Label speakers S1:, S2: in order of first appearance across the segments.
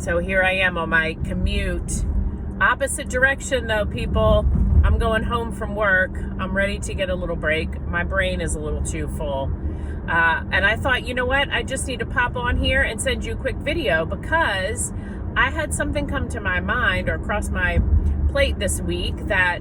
S1: So here I am on my commute. Opposite direction though, people. I'm going home from work. I'm ready to get a little break. My brain is a little too full. And I thought, you know what? I just need to pop on here and send you a quick video because I had something come to my mind or cross my plate this week that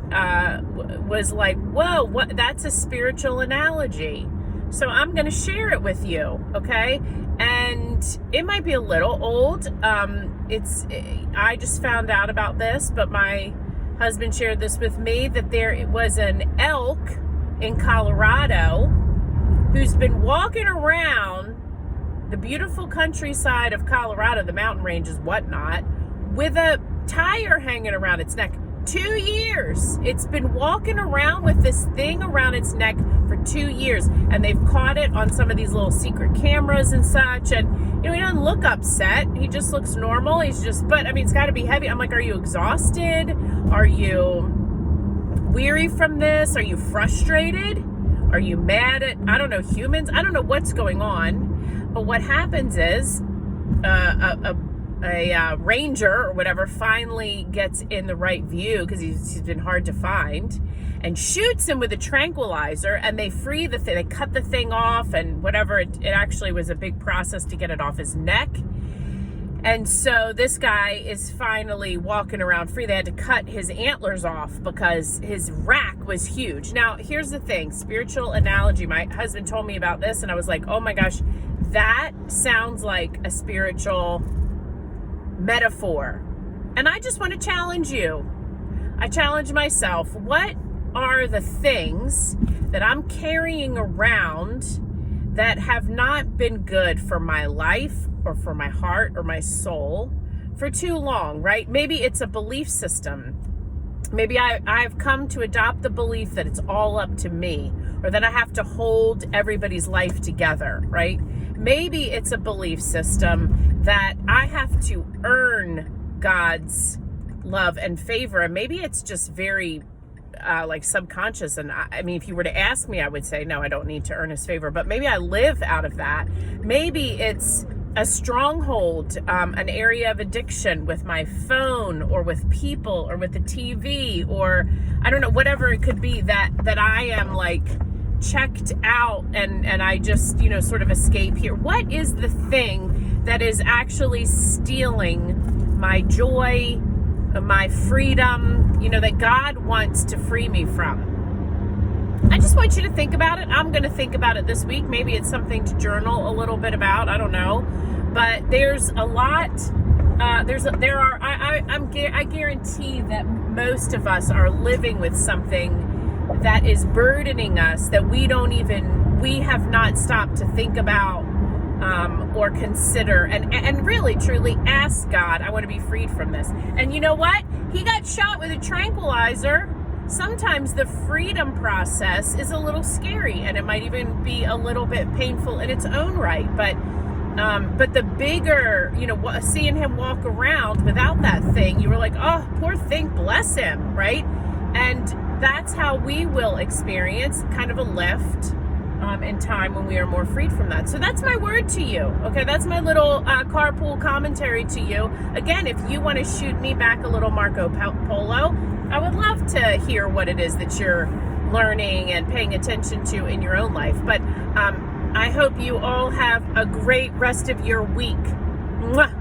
S1: was like, whoa, what? That's a spiritual analogy. So I'm going to share it with you, okay? And it might be a little old. I just found out about this, but my husband shared this with me, that there was an elk in Colorado who's been walking around the beautiful countryside of Colorado, the mountain ranges, whatnot, with a tire hanging around its neck. 2 years. It's been walking around with this thing around its neck for 2 years, and they've caught it on some of these little secret cameras and such. And he doesn't look upset. He just looks normal. But I mean, it's got to be heavy. I'm like, are you exhausted? Are you weary from this? Are you frustrated? Are you mad at, I don't know, humans? I don't know what's going on. But what happens is a ranger or whatever finally gets in the right view, because he's been hard to find, and shoots him with a tranquilizer, and they free the thing. They cut the thing off and whatever. It actually was a big process to get it off his neck. And so this guy is finally walking around free. They had to cut his antlers off because his rack was huge. Now, here's the thing, spiritual analogy. My husband told me about this, and I was like, oh my gosh, that sounds like a spiritual metaphor. And I just want to challenge you. I challenge myself. What are the things that I'm carrying around that have not been good for my life or for my heart or my soul for too long, right? Maybe it's a belief system. Maybe I've come to adopt the belief that it's all up to me, or that I have to hold everybody's life together, right? Maybe it's a belief system that I have to earn God's love and favor. And maybe it's just very like subconscious. And I mean, if you were to ask me, I would say, no, I don't need to earn his favor. But maybe I live out of that. Maybe it's a stronghold, an area of addiction with my phone or with people or with the TV, or I don't know, whatever it could be, that I am like checked out and I just, sort of escape here. What is the thing that is actually stealing my joy, my freedom, that God wants to free me from? I just want you to think about it. I'm going to think about it this week. Maybe it's something to journal a little bit about. I don't know. But there's a lot. I guarantee that most of us are living with something that is burdening us that we have not stopped to think about or consider and really truly ask God, I want to be freed from this. And you know what? He got shot with a tranquilizer. Sometimes the freedom process is a little scary, and it might even be a little bit painful in its own right. But the bigger, seeing him walk around without that thing, you were like, oh, poor thing, bless him, right? And that's how we will experience kind of a lift in time when we are more freed from that. So that's my word to you. Okay, that's my little carpool commentary to you. Again, if you want to shoot me back a little Marco Polo, I would love to hear what it is that you're learning and paying attention to in your own life. But I hope you all have a great rest of your week. Mwah.